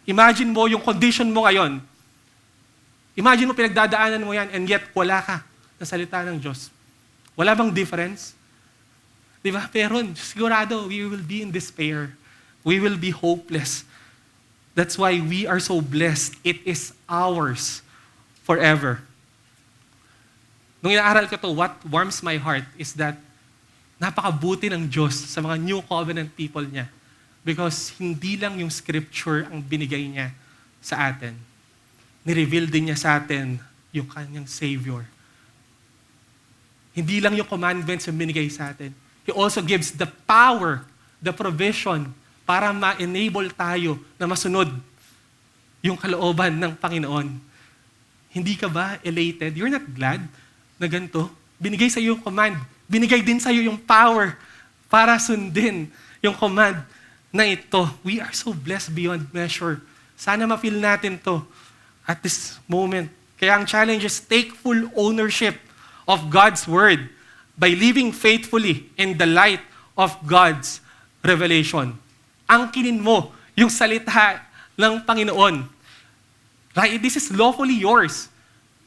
Imagine mo yung condition mo ngayon. Imagine mo pinagdadaanan mo yan, and yet wala ka na salita ng Diyos. Wala bang difference? Di ba? Pero sigurado, we will be in despair. We will be hopeless. That's why we are so blessed. It is ours forever. Nung inaaral ko to, what warms my heart is that napakabuti ng Diyos sa mga New Covenant people niya. Because hindi lang yung scripture ang binigay niya sa atin. Nireveal din niya sa atin yung kanyang Savior. Hindi lang yung commandments yung binigay sa atin. He also gives the power, the provision, para ma-enable tayo na masunod yung kalooban ng Panginoon. Hindi ka ba elated? You're not glad na ganito? Binigay sa iyo yung command. Binigay din sa iyo yung power para sundin yung command na ito. We are so blessed beyond measure. Sana ma-feel natin to at this moment. Kaya ang challenge is take full ownership of God's Word by living faithfully in the light of God's revelation. Angkinin mo yung salita ng Panginoon. Right? This is lawfully yours.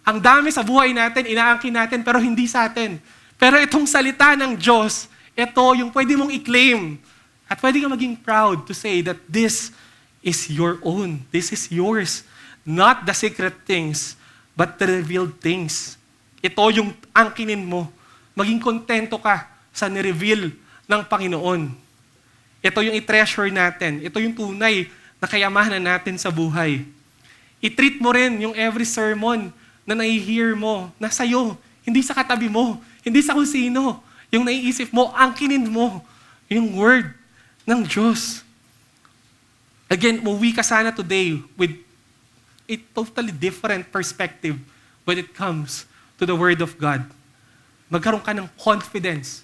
Ang dami sa buhay natin, inaangkin natin, pero hindi sa atin. Pero itong salita ng Diyos, ito yung pwede mong i-claim. At pwede kang maging proud to say that this is your own. This is yours. Not the secret things, but the revealed things. Ito yung angkinin mo. Maging kontento ka sa nireveal ng Panginoon. Ito yung i-treasure natin. Ito yung tunay na kayamanan natin sa buhay. I-treat mo rin yung every sermon na nai-hear mo, na sa'yo, hindi sa katabi mo, hindi sa kung sino. Yung naiisip mo, angkinin mo yung word ng Diyos. Again, umuwi ka sana today with a totally different perspective when it comes to the Word of God. Magkaroon ka ng confidence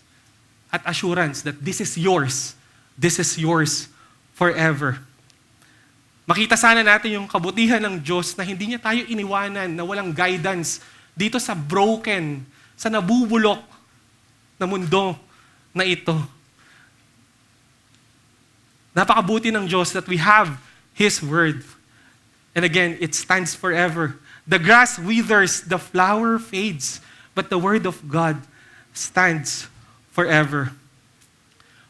at assurance that this is yours. This is yours forever. Makita sana natin yung kabutihan ng Diyos na hindi niya tayo iniwanan, na walang guidance dito sa broken, sa nabubulok na mundo na ito. Napakabuti ng Diyos that we have His Word. And again, it stands forever. The grass withers, the flower fades, but the Word of God stands forever.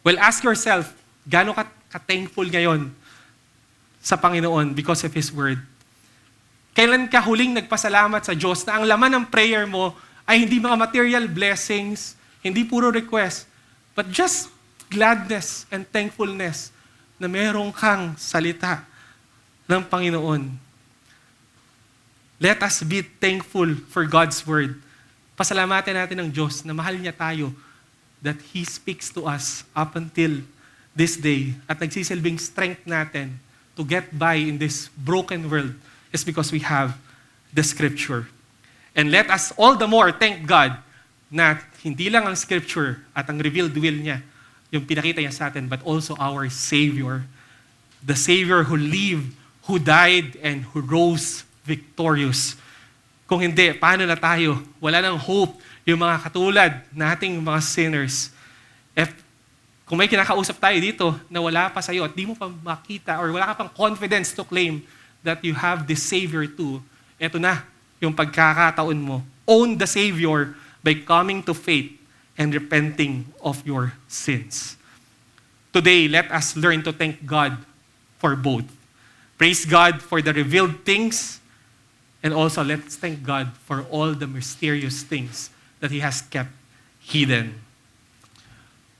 Well, ask yourself, gaano ka thankful ngayon sa Panginoon because of His Word? Kailan ka huling nagpasalamat sa Diyos na ang laman ng prayer mo ay hindi mga material blessings, hindi puro request, but just gladness and thankfulness na merong kang salita ng Panginoon. Let us be thankful for God's Word. Pasalamatan natin ng Diyos na mahal niya tayo, that He speaks to us up until this day at nagsisilbing strength natin to get by in this broken world is because we have the Scripture. And let us all the more thank God na hindi lang ang Scripture at ang revealed will niya yung pinakita niya sa atin, but also our Savior. The Savior who lived, who died, and who rose victorious. Kung hindi, paano na tayo? Wala nang hope yung mga katulad nating mga sinners. Kung may kinakausap tayo dito na wala pa sa'yo at di mo pa makita or wala ka pang confidence to claim that you have this Savior too, eto na yung pagkakataon mo. Own the Savior by coming to faith and repenting of your sins. Today, let us learn to thank God for both. Praise God for the revealed things, and also let's thank God for all the mysterious things that He has kept hidden.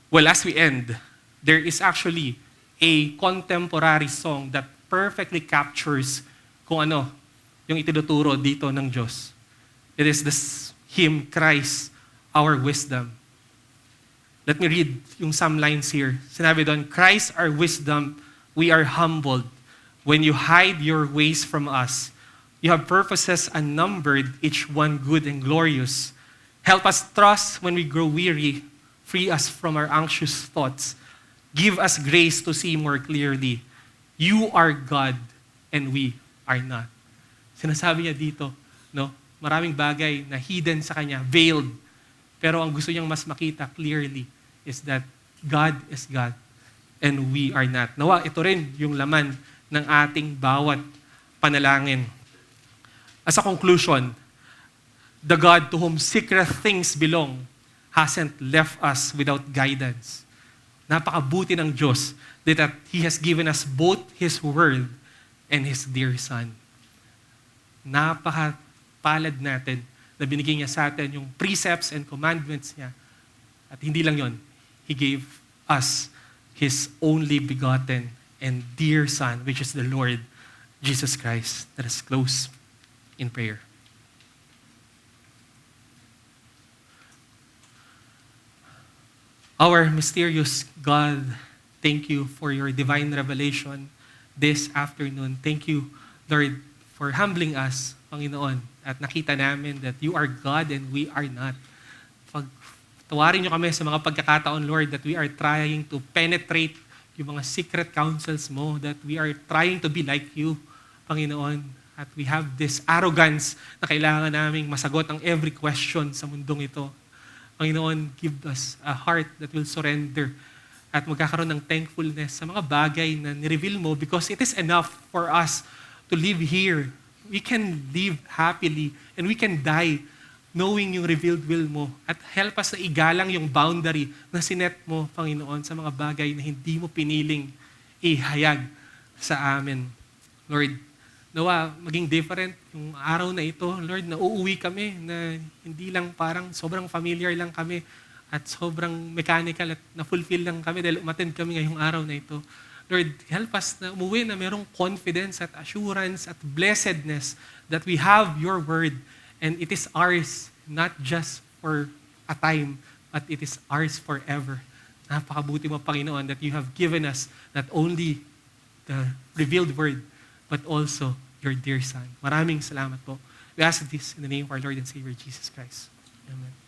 Well, as we end, there is actually a contemporary song that perfectly captures kung ano yung itinuturo dito ng Diyos. It is this hymn, Christ, Our Wisdom. Let me read yung some lines here. Sinabi doon, Christ, our wisdom, we are humbled. When you hide your ways from us, you have purposes unnumbered, each one good and glorious. Help us trust when we grow weary. Free us from our anxious thoughts. Give us grace to see more clearly. You are God and we are not. Sinasabi niya dito, no? Maraming bagay na hidden sa kanya, veiled. Pero ang gusto niyang mas makita clearly is that God is God and we are not. Nawa, ito rin yung laman ng ating bawat panalangin. As a conclusion, the God to whom secret things belong hasn't left us without guidance. Napakabuti ng Diyos that He has given us both His Word and His dear Son. Napakapalad natin na binigay niya sa atin yung precepts and commandments niya. At hindi lang yon, He gave us His only begotten and dear Son, which is the Lord Jesus Christ. Let us close in prayer. Our mysterious God, thank you for your divine revelation this afternoon. Thank you, Lord, for humbling us, Panginoon, at nakita namin that you are God and we are not. Tawarin niyo kami sa mga pagkakataon, Lord, that we are trying to penetrate yung mga secret counsels mo, that we are trying to be like you, Panginoon. At we have this arrogance na kailangan naming masagot ang every question sa mundong ito. Panginoon, give us a heart that will surrender at magkakaroon ng thankfulness sa mga bagay na nireveal mo because it is enough for us to live here. We can live happily and we can die knowing yung revealed will mo. At help us na igalang yung boundary na sinet mo, Panginoon, sa mga bagay na hindi mo piniling ihayag sa amin. Lord, nawa, maging different yung araw na ito. Lord, nauuwi kami na hindi lang parang sobrang familiar lang kami at sobrang mechanical at na-fulfill lang kami dahil umattend kami ngayong araw na ito. Lord, help us na umuwi na merong confidence at assurance at blessedness that we have your word and it is ours not just for a time but it is ours forever. Napakabuti mo, Panginoon, that you have given us not only the revealed word but also your dear Son. Maraming salamat po. We ask this in the name of our Lord and Savior, Jesus Christ. Amen.